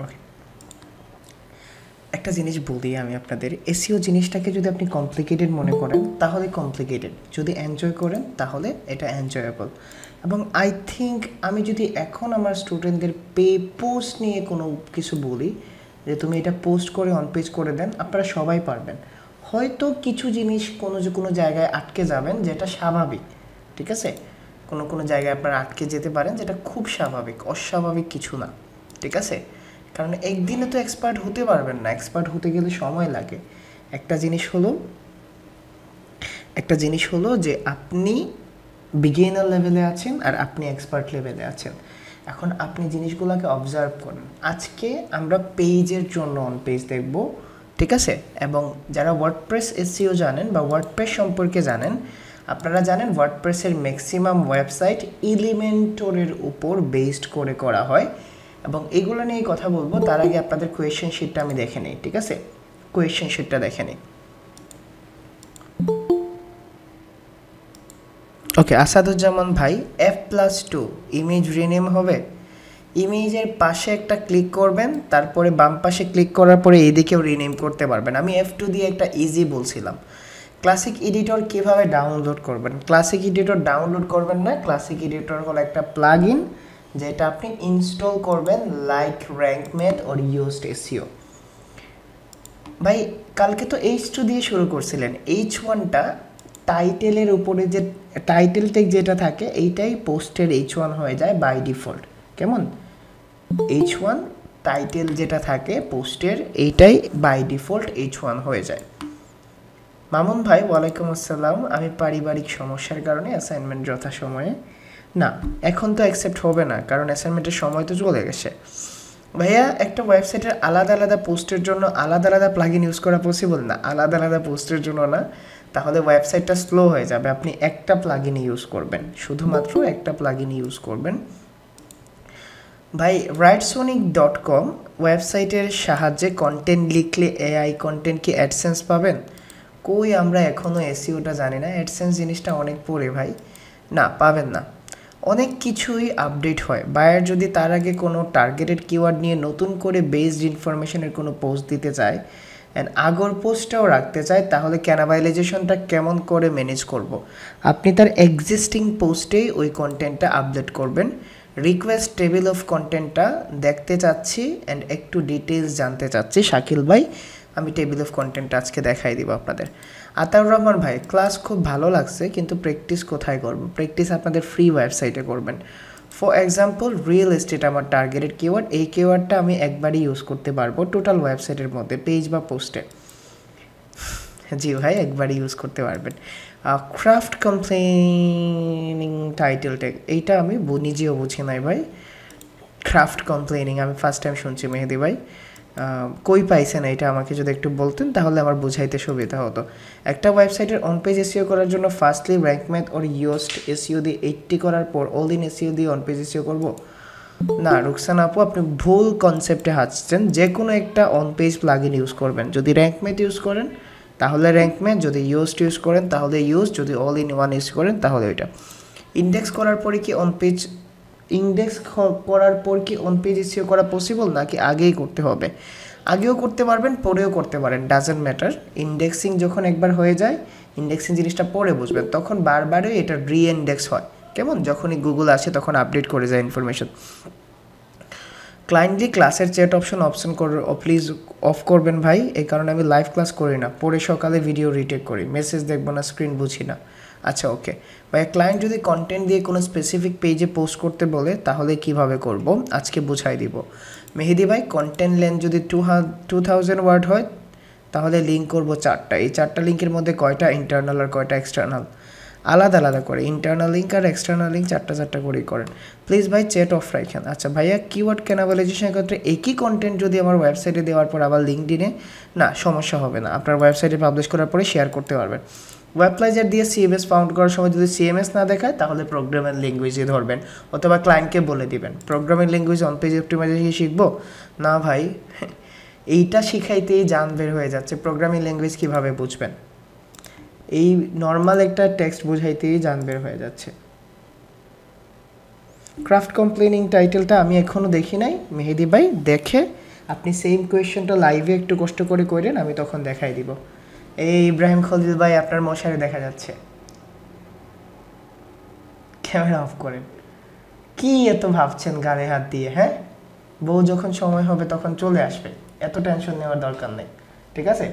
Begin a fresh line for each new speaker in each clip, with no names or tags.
ওকে, একটা জিনিস বলি আমি আপনাদের, এসইও জিনিসটাকে যদি আপনি কমপ্লিকেটেড মনে করেন তাহলে কমপ্লিকেটেড, যদি এনজয় করেন তাহলে এটা এনজয়েবল। এবং আই থিঙ্ক আমি যদি এখন আমার স্টুডেন্টদের পোস্ট নিয়ে কোনো কিছু বলি যে তুমি এটা পোস্ট করে অন পেজ করে দেন, আপনারা সবাই পারবেন। হয়তো কিছু জিনিস কোনো জায়গায় আটকে যাবেন, যেটা স্বাভাবিক, ঠিক আছে? কোনো জায়গায় আপনারা আটকে যেতে পারেন, যেটা খুব স্বাভাবিক, অস্বাভাবিক কিছু না, ঠিক আছে? কারণ একদিনে তো এক্সপার্ট হতে পারবেন না, এক্সপার্ট হতে গেলে সময় লাগে। একটা জিনিস হলো যে আপনি বিগিনার লেভেলে আছেন আর আপনি এক্সপার্ট লেভেলে আছেন। এখন আপনি জিনিসগুলোকে অবজার্ভ করেন। আজকে আমরা পেজের জন্য অন পেজ দেখব, ঠিক আছে? এবং যারা ওয়ার্ডপ্রেস এসইও জানেন বা ওয়ার্ডপ্রেস সম্পর্কে জানেন, আপনারা জানেন ওয়ার্ডপ্রেসের ম্যাক্সিমাম ওয়েবসাইট এলিমেন্টরের উপর বেসড করে করা হয়, এবং এগুলো নিয়ে কথা বলবো। তার আগে আপনাদের কোয়েশ্চেন শিটটা আমি দেখে নিই, ঠিক আছে? কোয়েশ্চেন শিটটা দেখে নিই। ওকে, আসাদুজ্জামান ভাই, F+2 ইমেজ রিনেম হবে। ইমেজের পাশে একটা ক্লিক করবেন, তারপরে বাম পাশে ক্লিক করার পরে এইদিকেও রিনেম করতে পারবেন। আমি F2 দিয়ে একটা ইজি বলছিলাম। ক্লাসিক এডিটর কিভাবে ডাউনলোড করবেন? ক্লাসিক এডিটর ডাউনলোড করবেন না, ক্লাসিক এডিটর হলো একটা প্লাগ ইন যেটা আপনি ইনস্টল করবেন, লাইক র্যাঙ্কমেট অর ইউজড এসইও। ভাই কালকে তো H2 দিয়ে শুরু করছিলেন, H1টা টাইটেলের উপরে যে টাইটেল টেক যেটা থাকে এইটাই পোস্টের H1 হয়ে যায় বাই ডিফল্ট। কেমন? H1 টাইটেল যেটা থাকে পোস্টের, এইটাই বাই ডিফল্ট H1 হয়ে যায়। মামুন ভাই, ওয়ালাইকুম আসসালাম। আমি পারিবারিক সমস্যার কারণে অ্যাসাইনমেন্ট যথাসময়ে না, এখন তো অ্যাকসেপ্ট হবে না, কারণ অ্যাসাইনমেন্টের সময় তো চলে গেছে। ভাইয়া একটা ওয়েবসাইটের আলাদা আলাদা পোস্টের জন্য আলাদা আলাদা প্লাগইন ইউজ করা পসিবল না, আলাদা আলাদা পোস্টের জন্য না, তাহলে ওয়েবসাইটটা স্লো হয়ে যাবে। আপনি একটা প্লাগইন ইউজ করবেন, শুধুমাত্র একটা প্লাগইন ইউজ করবেন। ভাই writesonic.com ওয়েবসাইটের সাহায্যে কন্টেন্ট লিখলে এআই কন্টেন্ট কি অ্যাডসেন্স পাবেন? কই, আমরা এখনও এসইওটা জানি না, অ্যাডসেন্স জিনিসটা অনেক পরে ভাই, না পাবেন না। অনেক কিছুই আপডেট হয়। বায়ার যদি তার আগে কোনো টার্গেটেড কিওয়ার্ড নিয়ে নতুন করে বেসড ইনফরমেশনের কোনো পোস্ট দিতে চায় অ্যান্ড আগর পোস্টটাও রাখতে চায়, তাহলে ক্যানাবাইলাইজেশনটা কেমন করে ম্যানেজ করব? আপনি তার এক্সিস্টিং পোস্টেই ওই কন্টেন্টটা আপডেট করবেন। রিকোয়েস্ট টেবিল অফ কন্টেন্টটা দেখতে চাচ্ছি অ্যান্ড একটু ডিটেলস জানতে চাচ্ছি শাকিল ভাই, আমি টেবিল অফ কন্টেন্টটা আজকে দেখাই দিব আপনাদের। আতাউর রহমান ভাই, ক্লাস খুব ভালো লাগছে, কিন্তু প্র্যাকটিস কোথায় করব? প্র্যাকটিস আপনাদের ফ্রি ওয়েবসাইটে করবেন। ফর এক্সাম্পল রিয়েল এস্টেট আমার টার্গেটেড কিওয়ার্ড, এই কিওয়ার্ডটা আমি একবারই ইউজ করতে পারবো টোটাল ওয়েবসাইটের মধ্যে, পেজ বা পোস্টে। জি ভাই, একবারই ইউজ করতে পারবেন। ক্রাফট কমপ্লেনিং টাইটেল ট্যাগ, এইটা আমি নিজেও বুঝি নাই ভাই। ক্রাফট কমপ্লেনিং আমি ফার্স্ট টাইম শুনছি মেহেদি ভাই, কই পাইছেন এটা আমাকে যদি একটু বলতেন তাহলে আমার বুঝাইতে সুবিধা হতো। একটা ওয়েবসাইটের অন পেজ এসইও করার জন্য ফার্স্টলি র্যাঙ্ক ম্যাথ ওর ইউজড এসইও দিয়ে 80 করার পর অল ইন এসইও দিয়ে অন পেজ এসইও করবো? না রুকসানা আপু, আপনি ভুল কনসেপ্টে হাঁটছেন। যে কোনো একটা অন পেজ প্লাগইন ইউজ করবেন। যদি র্যাঙ্ক ম্যাথ ইউজ করেন তাহলে র্যাঙ্ক ম্যাথ, যদি ইউজড ইউজ করেন তাহলে ইউজ, যদি অল ইন ওয়ান ইউজ করেন তাহলে ওইটা। ইন্ডেক্স করার পরে কি অন পেজ করার পর কি অন পেজ এসইও করা পসিবল, নাকি আগেই করতে হবে? আগেও করতে পারবেন, পরেও করতে পারেন, ডাজেন্ট ম্যাটার। ইন্ডেক্সিং যখন একবার হয়ে যায়, ইন্ডেক্সিং জিনিসটা পরে বুঝবেন, তখন বারবারই এটা রি-ইন্ডেক্স হয়। কেমন? যখনই গুগল আসে তখন আপডেট করে যায় ইনফরমেশন। ক্লায়েন্টলি ক্লাসের চ্যাট অপশন প্লিজ অফ করবেন ভাই, এই কারণে আমি লাইভ ক্লাস করি না, পরে সকালে ভিডিও রিটেক করি, মেসেজ দেখবো না, স্ক্রিন বুঝি না। আচ্ছা ওকে ভাই, ক্লায়েন্ট যদি কন্টেন্ট দিয়ে কোনো স্পেসিফিক পেজে পোস্ট করতে বলে তাহলে কিভাবে করব আজকে বুঝাই দিব। মেহেদি ভাই, কন্টেন্ট লেন্থ যদি 2000 ওয়ার্ড হয় তাহলে লিঙ্ক করব 4টা। এই 4টা লিঙ্কের মধ্যে কয়টা ইন্টারনাল আর কয়টা এক্সটার্নাল? আলাদা আলাদা করে, ইন্টারনাল লিঙ্ক আর এক্সটার্নাল লিঙ্ক 4টা করেই করেন। প্লিজ ভাই চ্যাট অফ রাখেন। আচ্ছা ভাইয়া, কিওয়ার্ড ক্যানাবালাইজেশনের ক্ষেত্রে একই কন্টেন্ট যদি আমার ওয়েবসাইটে দেওয়ার পর আবার লিঙ্কডিনে, না সমস্যা হবে না, আপনার ওয়েবসাইটে পাবলিশ করার পরে শেয়ার করতে পারবেন। ওয়েবপ্লাইজার দিয়ে সিএমএস ফাউন্ড করার সময় যদি সিএমএস না দেখায় তাহলে প্রোগ্রামিং ল্যাঙ্গুয়েজে ধরবেন, অথবা ক্লায়েন্টকে বলে দিবেন programming language on page optimisation শিখবো না ভাই। এইটা শিখাইতেই জান বের হয়ে যাচ্ছে, প্রোগ্রামিং ল্যাঙ্গুয়েজ কীভাবে বুঝবেন? এই নর্মাল একটা টেক্সট বুঝাইতেই জান বের হয়ে যাচ্ছে। ক্রাফট কমপ্লেনিং টাইটেলটা আমি এখনও দেখি নাই, মেহেদি ভাই দেখে আপনি সেম কোয়েশ্চেনটা লাইভে একটু কষ্ট করে করেন, আমি তখন দেখাই দিব। এই ইব্রাহিম খলিল ভাই, আপনার মশারি দেখা যাচ্ছে, ক্যামেরা অফ করেন। কি এত ভাবছেন গালে হাত দিয়ে? হ্যাঁ, বউ যখন সময় হবে তখন চলে আসবে, এত টেনশন নেওয়ার দরকার নেই, ঠিক আছে?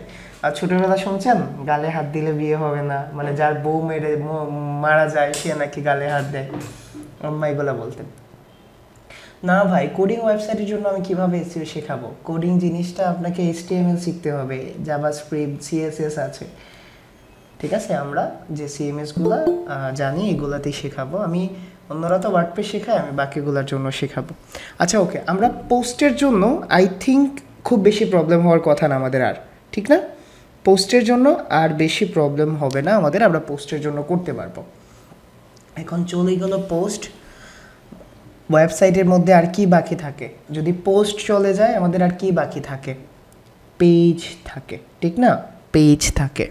আর ছোটবেলা শুনছেন গালে হাত দিলে বিয়ে হবে না, মানে যার বউ মারা যায় সে নাকি গালে হাত দেয়, আম্মা এগুলা বলতেন। না ভাই, কোডিং ওয়েবসাইটের জন্য আমি কিভাবে এসইও শেখাবো? কোডিং জিনিসটা আপনাকে HTML শিখতে হবে, জাভাস্ক্রিপ্ট, CSS আছে, ঠিক আছে? আমরা যে CMSগুলো জানি এগুলাতেই শেখাবো আমি। অন্যরা তো ওয়ার্ডপ্রেস শেখায়, আমি বাকিগুলোর জন্য শেখাবো। আচ্ছা ওকে, আমরা পোস্টের জন্য আই থিঙ্ক খুব বেশি প্রবলেম হওয়ার কথা না আমাদের, আর ঠিক না? পোস্টের জন্য আর বেশি প্রবলেম হবে না আমাদের, আমরা পোস্টের জন্য করতে পারবো। এখন চলে গেল পোস্ট। ওয়েবসাইটের মধ্যে আর কি বাকি থাকে? যদি পোস্ট চলে যায় আমাদের আর কি বাকি থাকে? পেজ থাকে, ঠিক না? পেজ থাকে।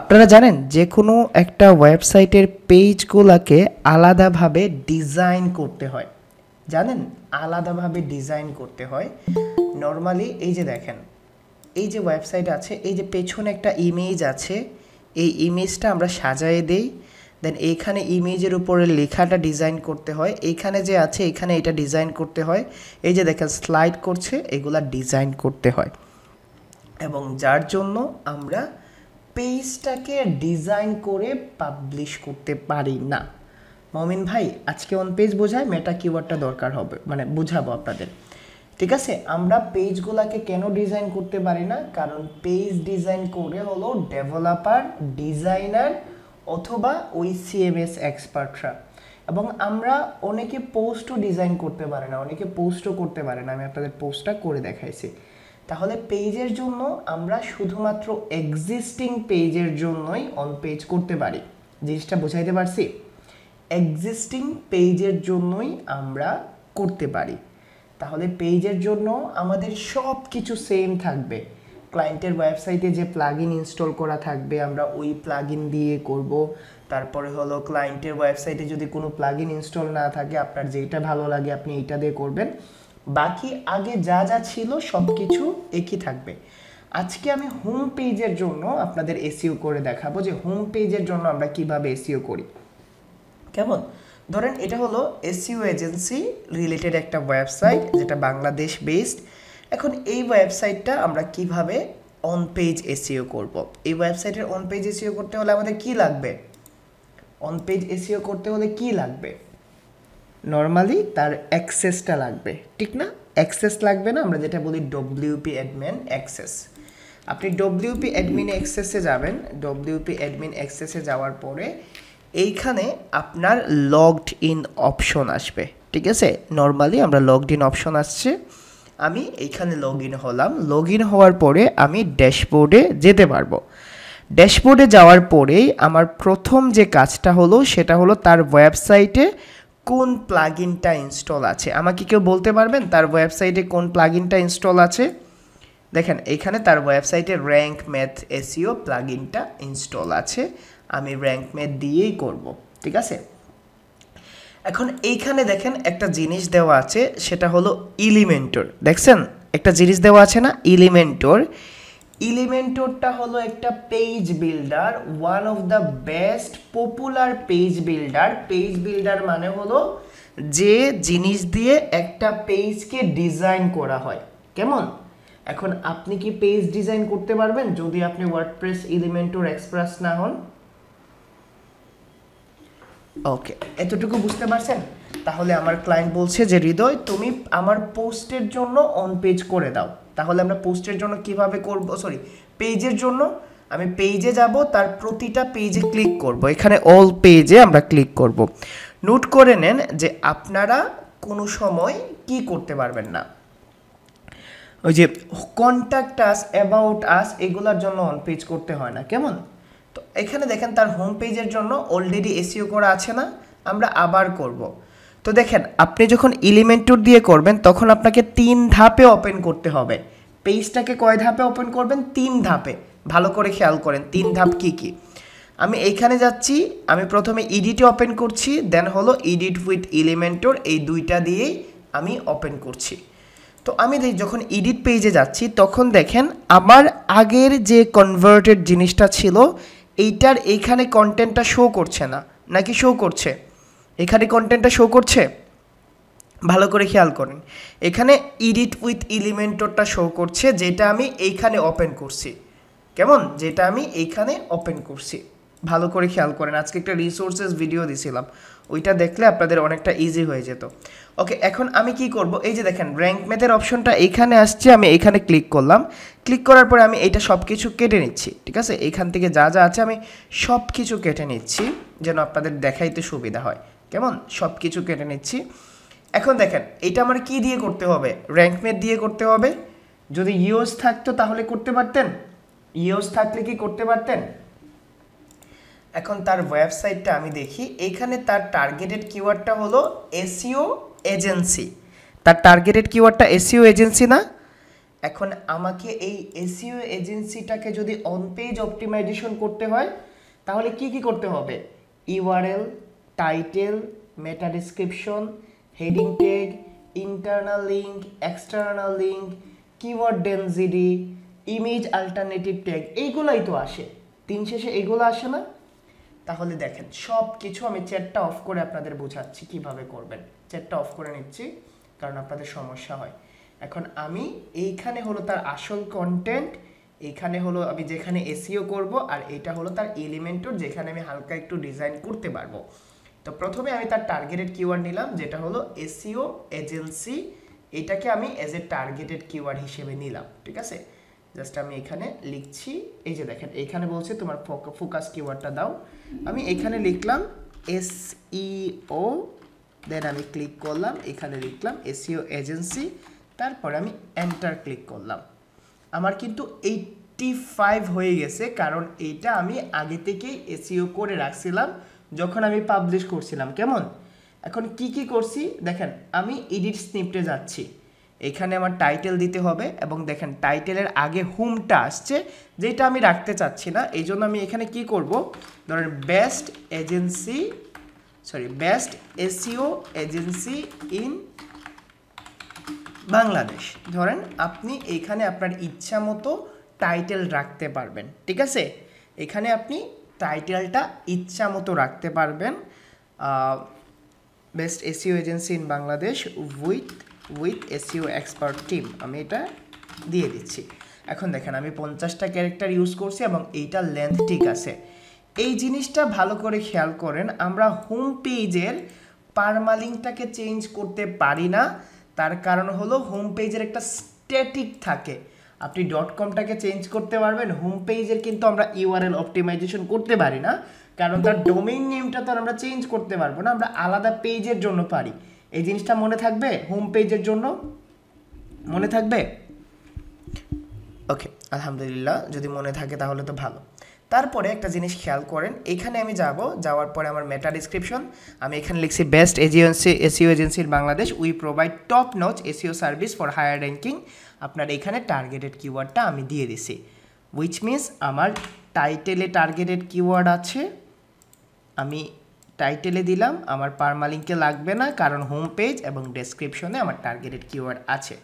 আপনারা জানেন যে কোনো একটা ওয়েবসাইটের পেজগুলোকে আলাদাভাবে ডিজাইন করতে হয়, জানেন? আলাদাভাবে ডিজাইন করতে হয়। নর্মালি এই যে দেখেন, এই যে ওয়েবসাইট আছে, এই যে পেছনে একটা ইমেজ আছে, এই ইমেজটা আমরা সাজায়ে দেই, দেন এইখানে ইমেজের উপরে লেখাটা ডিজাইন করতে হয়, এইখানে যে আছে এখানে এটা ডিজাইন করতে হয়, এই যে দেখেন স্লাইড করছে, এগুলা ডিজাইন করতে হয়। এবং যার জন্য আমরা পেজটাকে ডিজাইন করে পাবলিশ করতে পারি না। মমিন ভাই, আজকে অন পেজ বোঝায় মেটা কিওয়ার্ডটা দরকার হবে, মানে বুঝাবো আপনাদের, ঠিক আছে? আমরা পেজগুলোকে কেন ডিজাইন করতে পারি না? কারণ পেজ ডিজাইন করে হলো ডেভেলপার, ডিজাইনার অথবা ওই CMS এক্সপার্টরা। এবং আমরা অনেকে পোস্টও ডিজাইন করতে পারে না, অনেকে পোস্টও করতে পারে না, আমি আপনাদের পোস্টটা করে দেখাইছি। তাহলে পেজের জন্য আমরা শুধুমাত্র এক্সিস্টিং পেজের জন্যই অন পেজ করতে পারি। জিনিসটা বুঝাইতে পারছি? এক্সিস্টিং পেজের জন্যই আমরা করতে পারি। তাহলে পেজের জন্য আমাদের সব কিছু সেম থাকবে। ক্লায়েন্টের ওয়েবসাইটে যে প্লাগইন ইনস্টল করা থাকবে আমরা ওই প্লাগইন দিয়ে করব। তারপরে হলো ক্লায়েন্টের ওয়েবসাইটে যদি কোনো প্লাগইন ইনস্টল না থাকে, আপনার যেটা ভালো লাগে আপনি এইটা দিয়ে করবেন। বাকি আগে যা যা ছিল সব কিছু একই থাকবে। আজকে আমি হোম পেজের জন্য আপনাদের এসইও করে দেখাবো যে হোম পেজের জন্য আমরা কিভাবে এসইও করি। কেমন? ধরেন এটা হলো এসইও এজেন্সি রিলেটেড একটা ওয়েবসাইট যেটা বাংলাদেশ বেসড। এখন এই ওয়েবসাইটটা আমরা কিভাবে অন পেজ এসইও করব? এই ওয়েবসাইটের অন পেজ এসইও করতে হলে আমাদের কি লাগবে? অন পেজ এসইও করতে হলে কি লাগবে? নর্মালি তার অ্যাক্সেসটা লাগবে, ঠিক না? অ্যাক্সেস লাগবে না, আমরা যেটা বলি WP অ্যাডমিন অ্যাক্সেস। আপনি WP অ্যাডমিন অ্যাক্সেসে যাবেন, WP অ্যাডমিন অ্যাক্সেসে যাওয়ার পরে এইখানে আপনার লগড ইন অপশন আসবে, ঠিক আছে? নর্মালি আমরা লগড ইন অপশন আসছে, আমি এইখানে লগ ইন হলাম। লগ ইন হওয়ার পরে আমি ড্যাশবোর্ডে যেতে পারবো। ড্যাশবোর্ডে যাওয়ার পরেই আমার প্রথম যে কাজটা হলো সেটা হলো তার ওয়েবসাইটে কোন প্লাগইনটা ইনস্টল আছে। আমাকে কেউ বলতে পারবেন তার ওয়েবসাইটে কোন প্লাগইনটা ইনস্টল আছে? দেখেন এইখানে তার ওয়েবসাইটে র্যাঙ্ক ম্যাথ এসইও প্লাগইনটা ইনস্টল আছে, আমি র্যাঙ্ক ম্যাথ দিয়েই করব, ঠিক আছে? এখন এইখানে দেখেন একটা জিনিস দেওয়া আছে, সেটা হলো এলিমেন্টর। দেখছেন একটা জিনিস দেওয়া আছে না, এলিমেন্টর। এলিমেন্টরটা হলো একটা page builder, one of the best popular page builder. Page builder মানে হলো যে জিনিস দিয়ে একটা পেজকে ডিজাইন করা হয়। কেমন? এখন আপনি কি পেজ ডিজাইন করতে পারবেন যদি আপনি ওয়ার্ডপ্রেস এলিমেন্টর এক্সপার্ট না হন? ওকে, এতটুকু বুঝতে পারছেন? তাহলে আমার ক্লায়েন্ট বলছে যে হৃদয় তুমি আমার পোস্টের জন্য অন পেজ করে দাও। তাহলে আমরা পোস্টের জন্য কিভাবে করব? সরি, পেজের জন্য আমি পেজে যাব, তার প্রতিটা পেজে ক্লিক করব, এখানে অল পেজে আমরা ক্লিক করব। নোট করে নেন যে আপনারা কোনো সময় কি করতে পারবেন না, ওই যে কন্ট্যাক্ট আস, অ্যাবাউট আস, এগুলোর জন্য অন পেজ করতে হয় না। কেমন? তো এখানে দেখেন তার হোম পেজের জন্য অলরেডি এসইও করা আছে না, আমরা আবার করব। তো দেখেন আপনি যখন এলিমেন্টর দিয়ে করবেন তখন আপনাকে 3 ধাপে ওপেন করতে হবে। পেজটাকে কয় ধাপে ওপেন করবেন? 3 ধাপে। ভালো করে খেয়াল করেন 3 ধাপ কি কি। আমি এইখানে যাচ্ছি, আমি প্রথমে এডিটে ওপেন করছি, দেন হলো এডিট উইথ এলিমেন্টর, এই দুইটা দিয়েই আমি ওপেন করছি। তো আমি যখন এডিট পেজে যাচ্ছি তখন দেখেন আমার আগের যে কনভার্টেড জিনিসটা ছিল এইটার এইখানে কন্টেন্টটা শো করছে না, নাকি শো করছে? এখানে কন্টেন্টটা শো করছে, ভালো করে খেয়াল করেন। এখানে এডিট উইথ এলিমেন্টরটা শো করছে, যেটা আমি এইখানে ওপেন করছি। কেমন? যেটা আমি এইখানে ওপেন করছি, ভালো করে খেয়াল করেন। আজকে একটা রিসোর্সেস ভিডিও দিছিলাম, ওইটা দেখলে আপনাদের অনেকটা ইজি হয়ে যেত। ওকে, এখন আমি কি করব, এই যে দেখেন র্যাঙ্ক ম্যাথের অপশনটা এইখানে আসছে, আমি এইখানে ক্লিক করলাম। ক্লিক করার পরে আমি এইটা সব কিছু কেটে নিচ্ছি, ঠিক আছে? এইখান থেকে যা যা আছে আমি সব কিছু কেটে নিচ্ছি, যেন আপনাদের দেখাইতে সুবিধা হয়। কেমন? সব কিছু কেটে নিচ্ছি। এখন দেখেন এটা আমার কি দিয়ে করতে হবে? র্যাঙ্ক ম্যাথ দিয়ে করতে হবে। যদি ইউএস থাকতো তাহলে করতে পারতেন, ইউএস থাকলে কি করতে পারতেন? এখন তার ওয়েবসাইটটা আমি দেখি, এইখানে তার টার্গেটেড কিওয়ার্ডটা হলো এসইও এজেন্সি। তার টার্গেটেড কিওয়ার্ডটা এসইও এজেন্সি না? এখন আমাকে এই এসইও এজেন্সিটাকে যদি অন পেজ অপটিমাইজেশন করতে হয় তাহলে কি কি করতে হবে? URL, title, meta description, heading tag, internal link, external link, keyword density, image alternative tag, এইগুলাই তো আসে। দিন শেষে এগুলো আসে না? তাহলে দেখেন সব কিছু আমি চ্যাটটা অফ করে আপনাদের বোঝাচ্ছি কিভাবে করবেন। চ্যাটটা অফ করে নিচ্ছি কারণ আপনাদের সমস্যা হয়। এখন আমি এইখানে হলো তার আসল কন্টেন্ট, এইখানে হলো আমি যেখানে এসইও করব, আর এটা হলো তার এলিমেন্টর যেখানে আমি হালকা একটু ডিজাইন করতে পারবো। তো প্রথমে আমি তার টার্গেটেড কিওয়ার্ড নিলাম, যেটা হলো এসইও এজেন্সি। এটাকে আমি এজ এ টার্গেটেড কিওয়ার্ড হিসেবে নিলাম, ঠিক আছে? জাস্ট আমি এখানে লিখছি, এই যে দেখেন এইখানে বলছে তোমার ফোকাস কিওয়ার্ডটা দাও। আমি এখানে লিখলাম এসইও, দেন আমি ক্লিক করলাম, এখানে লিখলাম এসইও এজেন্সি, তারপরে আমি এন্টার ক্লিক করলাম। আমার কিন্তু 85 হয়ে গেছে, কারণ এইটা আমি আগে থেকেই এসইও করে রাখছিলাম যখন আমি পাবলিশ করছিলাম। কেমন? এখন কি কি করছি দেখেন, আমি এডিট স্নিপটে যাচ্ছি, এখানে আমার টাইটেল দিতে হবে, এবং দেখেন টাইটেলের আগে হোমটা আসছে, যেটা আমি রাখতে চাচ্ছি না। এই জন্য আমি এখানে কি করব, ধরেন best SEO agency in Bangladesh ধরেন। আপনি এখানে আপনার ইচ্ছা মতো টাইটেল রাখতে পারবেন, ঠিক আছে? এখানে আপনি টাইটেলটা ইচ্ছা মতো রাখতে পারবেন, best SEO agency in Bangladesh with SEO expert team, আমি এটা দিয়ে দিচ্ছি। এখন দেখেন আমি 50টা ক্যারেক্টার ইউজ করছি এবং এইটা লেন্থ ঠিক আছে। এই জিনিসটা ভালো করে খেয়াল করেন, আমরা হোম পেজের পারমালিংকটাকে চেঞ্জ করতে পারি না। তার কারণ হলো হোম পেজের একটা স্ট্যাটিক থাকে। আপনি .comটাকে চেঞ্জ করতে পারবেন, হোম পেজের কিন্তু আমরা ইউআরএল অপটিমাইজেশন করতে পারি না, কারণ তার ডোমেইন নেমটা তো আমরা চেঞ্জ করতে পারবো না, আমরা আলাদা পেজের জন্য পারি। এই জিনিসটা মনে থাকবে, হোম পেজের জন্য মনে থাকবে? ওকে, আলহামদুলিল্লাহ, যদি মনে থাকে তাহলে তো ভালো। তারপরে একটা জিনিস খেয়াল করেন, এখানে আমি যাওয়ার পরে আমার মেটা ডিসক্রিপশন, আমি এখানে লিখছি best SEO agency in Bangladesh, we provide top notch SEO service for higher ranking. আপনার এখানে টার্গেটেড কিওয়ার্ডটা আমি দিয়ে দিছি, উইচ মিনস আমার টাইটেলে টার্গেটেড কিওয়ার্ড আছে, আমি টাইটেলে দিলাম, আমার পারমালিংকে লাগবে না, কারণ হোম পেজ এবং ডেসক্রিপশনে আমার টার্গেটেড কিওয়ার্ড আছে।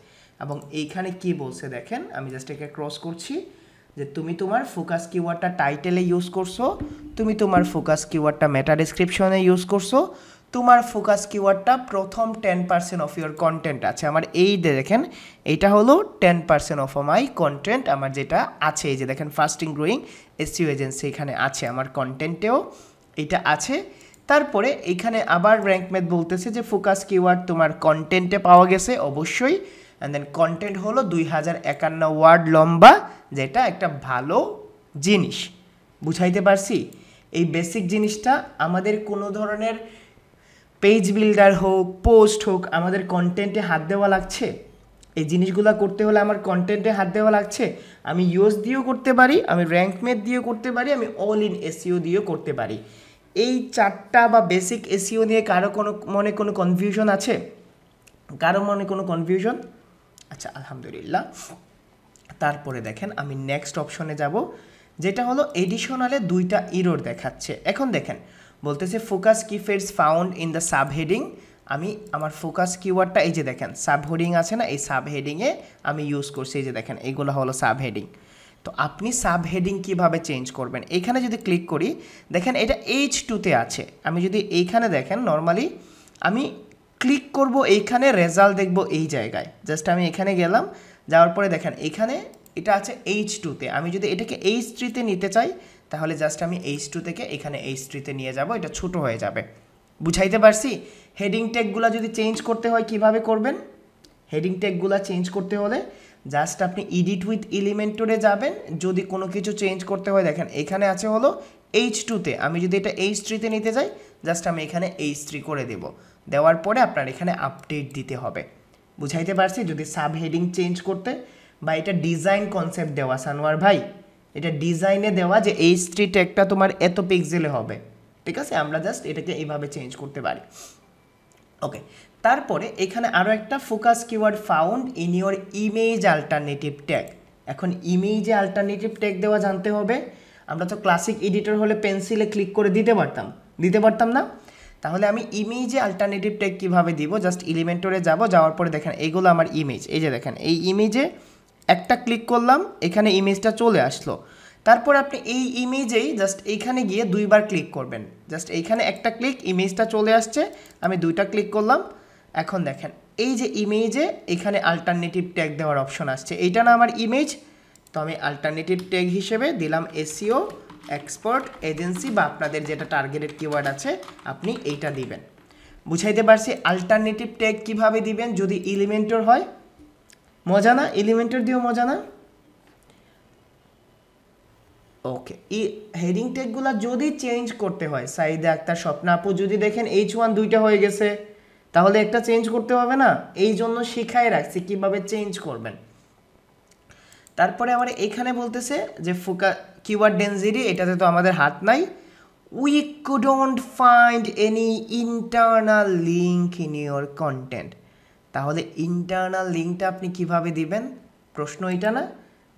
এবং এইখানে কি বলছে দেখেন, আমি জাস্ট একে ক্রস করছি, যে তুমি তোমার ফোকাস কিওয়ার্ডটা টাইটেলে ইউজ করছো, তুমি তোমার ফোকাস কিওয়ার্ডটা মেটা ডেসক্রিপশনে ইউজ করছো, তোমার ফোকাস কিওয়ার্ডটা প্রথম 10% অফ ইউর কন্টেন্ট আছে। আমার এই দেখেন এইটা হলো 10% অফ মাই কন্টেন্ট, আমার যেটা আছে, এই যে দেখেন ফাস্টিং গ্রোয়িং এসইও এজেন্সি এখানে আছে, আমার কন্টেন্টেও এটা আছে। তারপরে এইখানে আবার র্যাঙ্ক ম্যাথ বলতেছে যে ফোকাস কিওয়ার্ড তোমার কন্টেন্টে পাওয়া গেছে অবশ্যই, অ্যান্ড দেন কন্টেন্ট হলো 2051 ওয়ার্ড লম্বা, যেটা একটা ভালো জিনিস। বুঝাইতে পারছি? এই বেসিক জিনিসটা আমাদের কোনো ধরনের পেজ বিল্ডার হোক, পোস্ট হোক, আমাদের কন্টেন্টে হাত দেওয়া লাগছে। এই জিনিসগুলো করতে হলে আমার কন্টেন্টে হাত দেওয়া লাগছে। আমি ইউএস দিয়েও করতে পারি, আমি র্যাঙ্ক ম্যাথ দিয়েও করতে পারি, আমি অল ইন এসইও দিয়েও করতে পারি। এই চারটা বা বেসিক এসইও নিয়ে কারো মনে কোনো কনফিউশন আছে? কারো মনে কোনো কনফিউশন? আচ্ছা, আলহামদুলিল্লাহ। তারপরে দেখেন আমি নেক্সট অপশনে যাব, যেটা হলো এডিশনালে 2টা ইরর দেখাচ্ছে। এখন দেখেন বলতেছে focus keyphrase found in the subheading, আমি আমার ফোকাস কিওয়ার্ডটা এই যে দেখেন সাব হেডিং আছে না, এই সাব হেডিংয়ে আমি ইউজ করছি। এই যে দেখেন এইগুলো হলো সাব হেডিং। তো আপনি সাব হেডিং কীভাবে চেঞ্জ করবেন, এখানে যদি ক্লিক করি দেখেন এটা H2-তে আছে। আমি যদি এইখানে দেখেন নর্মালি আমি ক্লিক করব, এইখানে রেজাল্ট দেখব এই জায়গায়। জাস্ট আমি এখানে গেলাম, যাওয়ার পরে দেখেন এখানে এটা আছে H2-তে। আমি যদি এটাকে H3-তে নিতে চাই তাহলে জাস্ট আমি H2 থেকে এখানে H3-তে নিয়ে যাব, এটা ছোট হয়ে যাবে। বুঝাইতে পারছি? হেডিং ট্যাগগুলো যদি চেঞ্জ করতে হয় কিভাবে করবেন? হেডিং ট্যাগগুলো চেঞ্জ করতে হলে জাস্ট আপনি এডিট উইথ এলিমেন্টরে যাবেন। যদি কোনো কিছু চেঞ্জ করতে হয় দেখেন এখানে আছে হলো H2-তে। আমি যদি এটা H3-তে নিতে যাই জাস্ট আমি এখানে H3 করে দেব। দেওয়ার পরে আপনার এখানে আপডেট দিতে হবে। বুঝাইতে পারছি? যদি সাব হেডিং চেঞ্জ করতে, বা এটা ডিজাইন কনসেপ্ট দেওয়া সানোয়ার ভাই, এটা ডিজাইনে দেওয়া যে H3 ট্যাগটা তোমার এত পিক্সেলে হবে, ঠিক আছে? আমরা জাস্ট এটাকে এইভাবে চেঞ্জ করতে পারি। ওকে, তারপরে এখানে আরও একটা focus keyword found in your image alternative tag. এখন ইমেজে অল্টারনেটিভ ট্যাগ দেওয়া জানতে হবে। আমরা তো ক্লাসিক এডিটর হলে পেন্সিলে ক্লিক করে দিতে পারতাম না। তাহলে আমি ইমেজে অল্টারনেটিভ ট্যাগ কীভাবে দিব? জাস্ট এলিমেন্টরে যাব, যাওয়ার পরে দেখেন এইগুলো আমার ইমেজ। এই যে দেখেন এই ইমেজে একটা ক্লিক করলাম, এখানে ইমেজটা চলে আসলো। তারপর আপনি এই ইমেজেই জাস্ট এইখানে গিয়ে দুইবার ক্লিক করবেন। জাস্ট এইখানে একটা ক্লিক, ইমেজটা চলে আসছে, আমি দুইটা ক্লিক করলাম। এখন দেখেন এই যে ইমেজে এখানে অল্টারনেটিভ ট্যাগ দেওয়ার অপশন আসছে। এইটা না আমার ইমেজ, তো আমি অল্টারনেটিভ ট্যাগ হিসেবে দিলাম এসইও এক্সপার্ট এজেন্সি, বা আপনাদের যেটা টার্গেটেড কিওয়ার্ড আছে আপনি এইটা দিবেন। বুঝাইতে পারছি অল্টারনেটিভ ট্যাগ কীভাবে দিবেন যদি এলিমেন্টর হয়? মজা না? এলিমেন্টর দিয়েও মজা না? ওকে, এই হেডিং ট্যাগগুলো যদি চেঞ্জ করতে হয়, সাইদা আক্তার, স্বপ্না আপু, যদি দেখেন H1 দুইটা হয়ে গেছে তাহলে একটা চেঞ্জ করতে হবে না? এই জন্য শিখাই রাখছি কিভাবে চেঞ্জ করবেন। তারপরে আমার এখানে বলতেছে যে কিওয়ার্ড ডেনসিটি, এটাতে তো আমাদের হাত নাই। We couldn't find any internal link in your content. তাহলে ইন্টারনাল লিঙ্কটা আপনি কিভাবে দিবেন? প্রশ্ন এটা না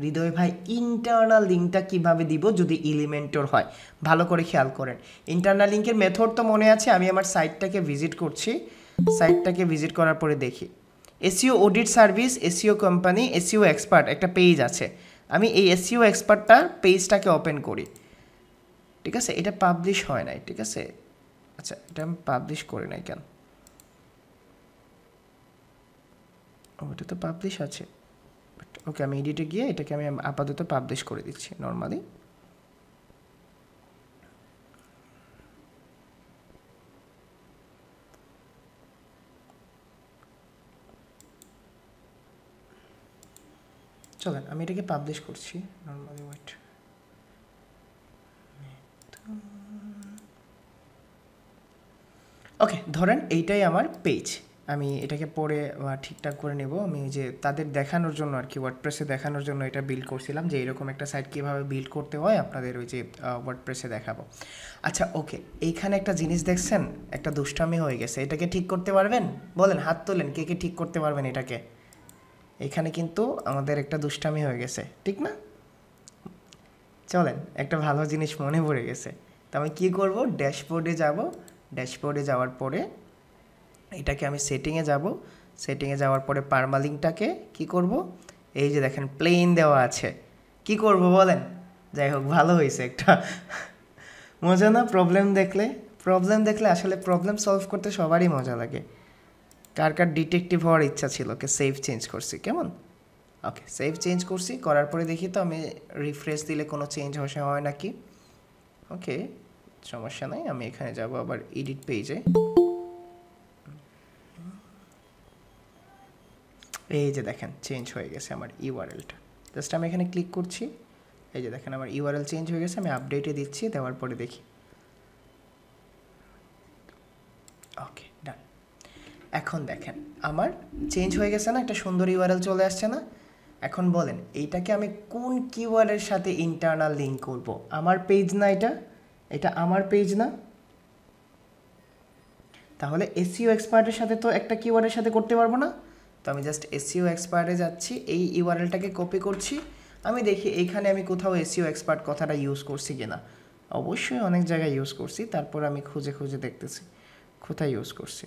হৃদয় ভাই? ইন্টারনাল লিঙ্কটা কিভাবে দিব যদি এলিমেন্টর হয়? ভালো করে খেয়াল করেন। ইন্টারনাল লিঙ্কের মেথড তো মনে আছে। আমি আমার সাইটটাকে ভিজিট করছি, সাইটটাকে ভিজিট করার পরে দেখি SEO audit service, SEO company, SEO expert একটা পেজ আছে। আমি এই এসইও এক্সপার্টটার পেজটাকে ওপেন করি, ঠিক আছে? এটা পাবলিশ হয় নাই, ঠিক আছে? আচ্ছা, এটা আমি পাবলিশ করি নাই কেন? ওটা তো পাবলিশ আছে। ওকে, আমি এডিটে গিয়ে এটাকে আমি আপাতত পাবলিশ করে দিচ্ছি নর্মালি। চলেন আমি এটাকে পাবলিশ করছি নর্মালি। ওয়েট, ওকে, ধরেন এইটাই আমার পেজ। আমি এটাকে পরে ঠিকঠাক করে নেব। আমি যে তাদের দেখানোর জন্য আর কি, ওয়ার্ডপ্রেসে দেখানোর জন্য এটা বিল্ড করছিলাম যে এরকম একটা সাইট কীভাবে বিল্ড করতে হয় আপনাদের ওই যে ওয়ার্ডপ্রেসে দেখাবো। আচ্ছা, ওকে, এইখানে একটা জিনিস দেখছেন, একটা দুষ্টামি হয়ে গেছে। এটাকে ঠিক করতে পারবেন? বলেন, হাত তোলেন কে কে ঠিক করতে পারবেন এটাকে। এখানে কিন্তু আমাদের একটা দুষ্টামি হয়ে গেছে, ঠিক না? চলেন, একটা ভালো জিনিস মনে পড়ে গেছে। তো আমি কী করবো? ড্যাশবোর্ডে যাব। ড্যাশবোর্ডে যাওয়ার পরে এটাকে আমি সেটিংয়ে যাব। সেটিংয়ে যাওয়ার পরে পারমালিংকটাকে কি করব? এই যে দেখেন প্লেন দেওয়া আছে। কি করব বলেন? যাই হোক, ভালো হয়েছে একটা। মজা না প্রবলেম দেখলে? প্রবলেম দেখলে আসলে প্রবলেম সলভ করতে সবারই মজা লাগে। কার কার ডিটেকটিভ হওয়ার ইচ্ছা ছিল? ওকে, সেভ চেঞ্জ করছি, কেমন? ওকে, সেভ চেঞ্জ করছি, করার পরে দেখি তো আমি রিফ্রেশ দিলে কোনো চেঞ্জ হয় নাকি। ওকে, সমস্যা নাই। আমি এখানে যাব আবার এডিট পেজে। এই যে দেখেন চেঞ্জ হয়ে গেছে আমার ইউআরএলটা। জাস্ট আমি এখানে ক্লিক করছি, এই যে দেখেন আমার ইউআরএল চেঞ্জ হয়ে গেছে। আমি আপডেটে দিচ্ছি, দেওয়ার পরে দেখি। ওকে, ডান। এখন দেখেন আমার চেঞ্জ হয়ে গেছে না? একটা সুন্দর ইউআরএল চলে আসছে না? এখন বলেন এইটাকে আমি কোন কিওয়ার্ডের সাথে ইন্টারনাল লিঙ্ক করব? আমার পেজ না এটা? এটা আমার পেজ না? তাহলে এসইও এক্সপার্টের সাথে তো একটা কিওয়ার্ডের সাথে করতে পারবো না। তো আমি জাস্ট এসইও এক্সপার্টে যাচ্ছি, এই ইউআরএলটাকে কপি করছি। আমি দেখি এইখানে আমি কোথাও এসইও এক্সপার্ট কথাটা ইউজ করছি কিনা। অবশ্যই অনেক জায়গায় ইউজ করছি, তারপর আমি খুঁজে খুঁজে দেখতেছি কোথায় ইউজ করছি।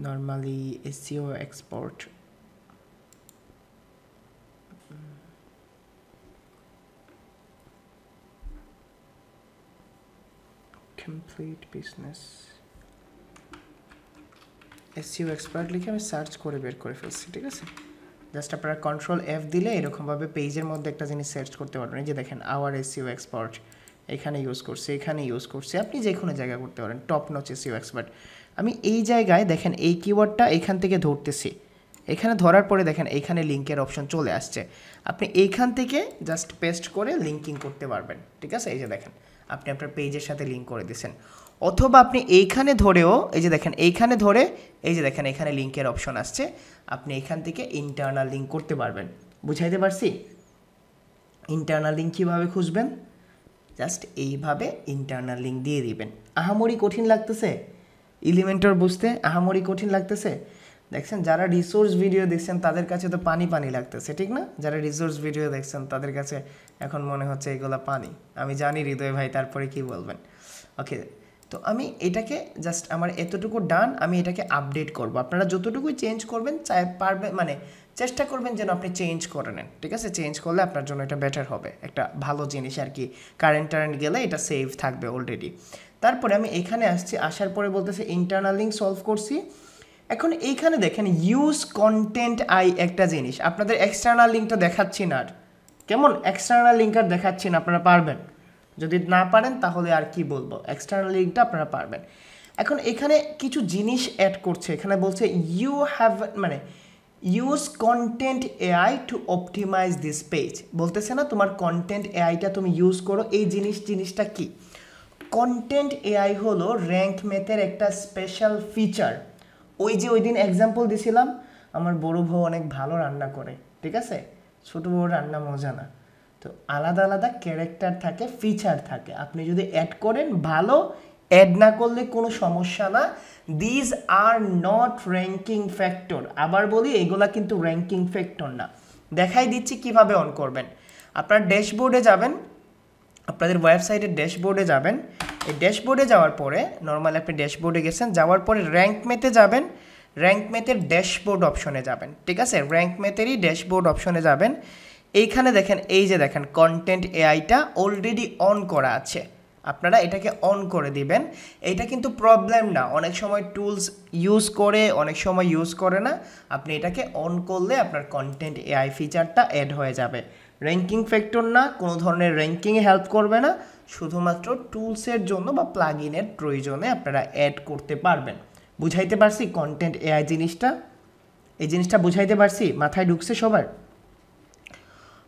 Normally SEO export complete business SEO expert লিখে আমি সার্চ করে বের করে ফেলছি, ঠিক আছে। জাস্ট আপনারা কন্ট্রোল এফ দিলে এরকমভাবে পেজের মধ্যে একটা জিনিস সার্চ করতে পারবেন। এই যে দেখেন আওয়ার এসইও এক্সপার্ট এখানে ইউজ করছে, এখানে ইউজ করছে, আপনি যে কোনো জায়গায় করতে পারেন। টপ নচ এসইও এক্সপার্ট আমি এই জায়গায় দেখেন এই কিওয়ার্ডটা এখান থেকে ধরতেছি, এখানে ধরার পরে দেখেন এইখানে লিঙ্কের অপশন চলে আসছে, আপনি এইখান থেকে জাস্ট পেস্ট করে লিঙ্কিং করতে পারবেন, ঠিক আছে। এই যে দেখেন আপনি আপনার পেজের সাথে লিঙ্ক করে দিয়েছেন, অথবা আপনি এইখানে ধরেও এই যে দেখেন এইখানে ধরে এই যে দেখেন এখানে লিঙ্কের অপশন আসছে, আপনি এখান থেকে ইন্টারনাল লিঙ্ক করতে পারবেন। বুঝাইতে পারছি? ইন্টারনাল লিঙ্ক কীভাবে খুঁজবেন, জাস্ট এইভাবে ইন্টারনাল লিঙ্ক দিয়ে দিবেন। আহামরি কঠিন লাগতেছে এলিমেন্টর বুঝতে? আহামরি কঠিন লাগতেছে? দেখছেন যারা রিসোর্স ভিডিও দেখছেন তাদের কাছে তো পানি পানি লাগতেছে, ঠিক না? যারা রিসোর্স ভিডিও দেখছেন তাদের কাছে এখন মনে হচ্ছে এগুলো পানি। আমি জানি হৃদয় ভাই তারপরে কি বলবেন। ওকে, তো আমি এটাকে জাস্ট আমার এতটুকু ডান, আমি এটাকে আপডেট করব। আপনারা যতটুকুই চেঞ্জ করবেন পারবেন, মানে চেষ্টা করবেন যেন আপনি চেঞ্জ করে নেন, ঠিক আছে। চেঞ্জ করলে আপনার জন্য এটা বেটার হবে, একটা ভালো জিনিস আর কি। কারেন্ট গেলে এটা সেভ থাকবে অলরেডি। তারপরে আমি এখানে আসছি, আসার পরে বলতেছে ইন্টারনাল লিঙ্ক সলভ করছি। এখন এইখানে দেখেন ইউজ কন্টেন্ট আই একটা জিনিস, আপনাদের এক্সটার্নাল লিঙ্কটা দেখাচ্ছি না আর, কেমন এক্সটার্নাল লিঙ্ক আর দেখাচ্ছি না, আপনারা পারবেন। যদি না পারেন তাহলে আর কি বলবো, এক্সটার্নাল লিঙ্কটা আপনারা পারবেন। এখন এখানে কিছু জিনিস অ্যাড করছে, এখানে বলছে ইউ হ্যাভ মানে use content AI to optimise this page, বলতেছে না তোমার কন্টেন্ট এআইটা তুমি ইউজ করো। এই জিনিসটা কি? কন্টেন্ট এআই হলো র্যাঙ্ক ম্যাথের একটা স্পেশাল ফিচার। ওই যে ওই দিন এক্সাম্পল দিছিলাম, আমার বড় বউ অনেক ভালো রান্না করে, ঠিক আছে, ছোটো বউর রান্না মজা না। তো আলাদা আলাদা ক্যারেক্টার থাকে, ফিচার থাকে, আপনি যদি অ্যাড করেন ভালো, অ্যাড না করলে কোনো সমস্যা না। These are not ranking factor. আবার বলি এগুলা কিন্তু র্যাঙ্কিং ফ্যাক্টর না। দেখাই দিচ্ছি কিভাবে অন করবেন। আপনার ড্যাশবোর্ডে যাবেন, আপনাদের ওয়েবসাইটের ড্যাশবোর্ডে যাবেন। এই ড্যাশবোর্ডে যাওয়ার পরে নর্মালি আপনি ড্যাশবোর্ডে গেছেন, যাওয়ার পরে র্যাঙ্ক ম্যাথে যাবেন, র্যাঙ্ক ম্যাথের ড্যাশবোর্ড অপশনে যাবেন, ঠিক আছে। র্যাঙ্ক ম্যাথেরই ড্যাশবোর্ড অপশনে যাবেন। এইখানে দেখেন এই যে দেখেন কন্টেন্ট এআইটা অলরেডি অন করা আছে, আপনারা এটাকে অন করে দিবেন। এইটা কিন্তু প্রবলেম না, অনেক সময় টুলস ইউজ করে অনেক সময় ইউজ করে না। আপনি এটাকে অন করলে আপনার কন্টেন্ট এআই ফিচারটা অ্যাড হয়ে যাবে। র্যাঙ্কিং ফ্যাক্টর না, কোনো ধরনের র্যাঙ্কিংয়ে হেল্প করবে না, শুধুমাত্র টুলসের জন্য বা প্লাগইনের প্রয়োজনে আপনারা অ্যাড করতে পারবেন। বুঝাইতে পারছি কন্টেন্ট এআই জিনিসটা? এই জিনিসটা বুঝাইতে পারছি? মাথায় ঢুকছে সবার?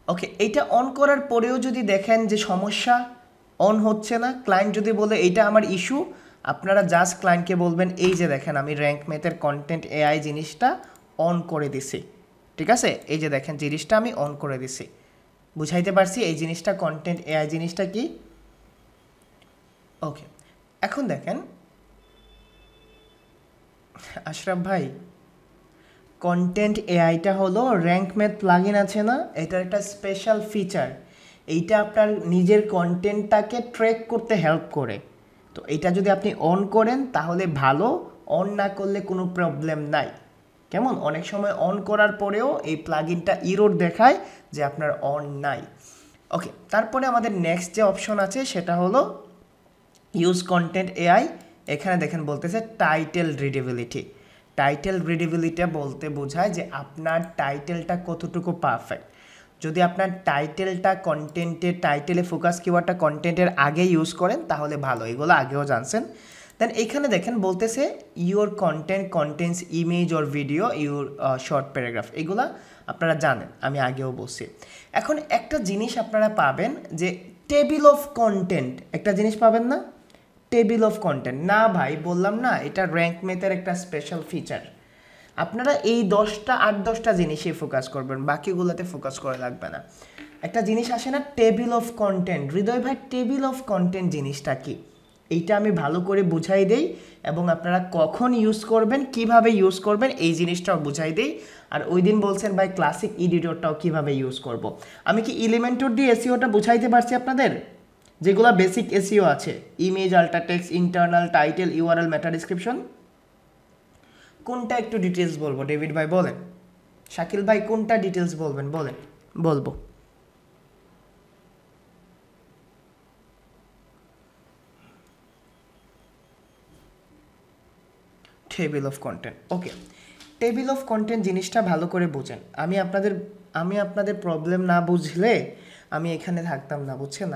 ওকে, এইটা অন করার পরেও যদি দেখেন যে সমস্যা, অন হচ্ছে না, ক্লায়েন্ট যদি বলে এইটা আমার ইস্যু, আপনারা জাস্ট ক্লায়েন্টকে বলবেন এই যে দেখেন আমি র্যাঙ্ক ম্যাথের কন্টেন্ট এআই জিনিসটা অন করে দিছি, ঠিক আছে। এই যে দেখেন জিনিসটা আমি অন করে দিছি। বুঝাইতে পারছি এই জিনিসটা কন্টেন্ট এআই জিনিসটা কি? ওকে, এখন দেখেন আশরাফ ভাই, কন্টেন্ট এআইটা হলো র্যাঙ্ক ম্যাথ প্লাগইন আছে না, এটার একটা স্পেশাল ফিচার। এইটা আপনার নিজের কন্টেন্টটাকে ট্র্যাক করতে হেল্প করে। তো এটা যদি আপনি অন করেন তাহলে ভালো, অন না করলে কোনো প্রবলেম নাই, কেমন। অনেক সময় অন করার পরেও এই প্লাগইনটা ইরর দেখায় যে আপনার অন নাই। ওকে, তারপরে আমাদের নেক্সট যে অপশন আছে সেটা হলো ইউজ কন্টেন্ট এআই। এখানে দেখেন বলতেছে টাইটেল রিডেবিলিটি। টাইটেল রিডেবিলিটি বলতে বোঝায় যে আপনার টাইটেলটা কতটুকু পারফেক্ট। যদি আপনার টাইটেলটা কন্টেন্টের টাইটেলে ফোকাস কিওয়ার্ডটা কন্টেন্টের আগে ইউজ করেন তাহলে ভালো, এগুলো আগেও জানছেন। দেন এখানে দেখেন বলতেছে your content contents image or video your short paragraph, এগুলা আপনারা জানেন, আমি আগেও বলছি। এখন একটা জিনিস আপনারা পাবেন যে টেবিল অফ কন্টেন্ট, একটা জিনিস পাবেন না, টেবিল অফ কন্টেন্ট। না ভাই বললাম না এটা র্যাঙ্ক ম্যাথের একটা স্পেশাল ফিচার। আপনারা এই 8-10টা জিনিসে ফোকাস করবেন, বাকিগুলোতে ফোকাস করা লাগবে না। একটা জিনিস আসে না টেবিল অফ কন্টেন্ট, হৃদয় ভাই টেবিল অফ কন্টেন্ট জিনিসটা কি, এইটা আমি ভালো করে বুঝাই দেই এবং আপনারা কখন ইউজ করবেন, কিভাবে ইউজ করবেন এই জিনিসটাও বুঝাই দেই। আর ওই দিন বলছেন ভাই ক্লাসিক এডিটরটাও কিভাবে ইউজ করব। আমি কি এলিমেন্টর দিয়ে এসইওটা বুঝাইতে পারছি আপনাদের? যেগুলো বেসিক এসইও আছে, image, alt text, internal, title, URL, meta description, কোনটা একটু ডিটেলস বলবো ডেভিড ভাই বলেন, শাকিল ভাই কোনটা ডিটেলস বলবেন বলেন। বলবো table of content. Okay, table of content জিনিসটা ভালো করে বোঝেন। আমি আপনাদের প্রবলেম না বুঝলে আমি এখানে থাকতাম না, বুঝছেন।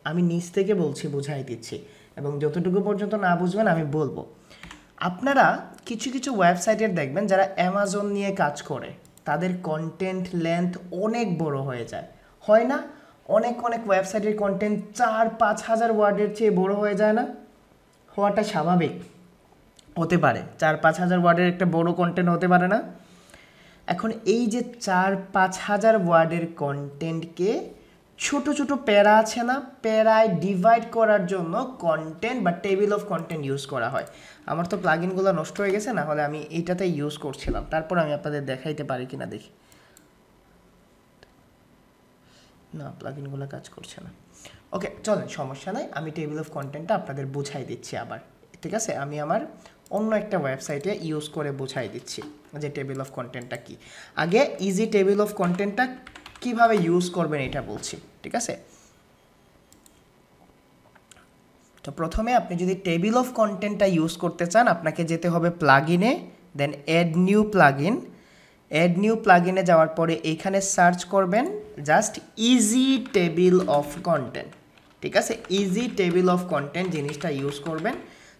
আমি নিজ থেকে বলছি, বুঝাই দিচ্ছি, এবং যতটুকু পর্যন্ত না বুঝবেন আমি বলবো। আপনারা কিছু কিছু ওয়েবসাইটের দেখবেন যারা অ্যামাজন নিয়ে কাজ করে, তাদের কন্টেন্ট লেন্থ অনেক বড় হয়ে যায়, হয় না? অনেক অনেক ওয়েবসাইটের কন্টেন্ট 4-5 হাজার ওয়ার্ডের চেয়ে বড় হয়ে যায় না? হওয়াটা স্বাভাবিক, হতে পারে। 4-5 হাজার ওয়ার্ডের একটা বড় কন্টেন্ট হতে পারে না? এখন এই যে 4-5 হাজার ওয়ার্ডের কন্টেন্টকে ছোট ছোট প্যারা আছে না, প্যারায় ডিভাইড করার জন্য কন্টেন্ট বা টেবিল অফ কন্টেন্ট ইউজ করা হয়। আমার তো প্লাগইনগুলো নষ্ট হয়ে গেছে, না হলে আমি এইটাতে ইউজ করছিলাম। তারপর আমি আপনাদের দেখাইতে পারি কিনা দেখি। না, প্লাগইনগুলো কাজ করছে না। ওকে চলেন, সমস্যা নাই, আমি টেবিল অফ কন্টেন্টটা আপনাদের বুঝাই দিচ্ছি আবার, ঠিক আছে? আমি আমার অন্য একটা ওয়েবসাইটে ইউজ করে বুঝাই দিচ্ছি যে টেবিল অফ কন্টেন্টটা কি। আগে ইজি টেবিল অফ কন্টেন্টটা কিভাবে ইউজ করবেন এটা বলছি, ঠিক আছে? তো প্রথমে আপনি যদি টেবিল অফ কন্টেন্টটা ইউজ করতে চান, আপনাকে যেতে হবে প্লাগইনে, then add new plugin. Add new প্লাগইনে যাওয়ার পরে এখানে সার্চ করবেন just easy table of content, ঠিক আছে? ইজি টেবিল অফ কন্টেন্ট জিনিসটা ইউজ করবেন।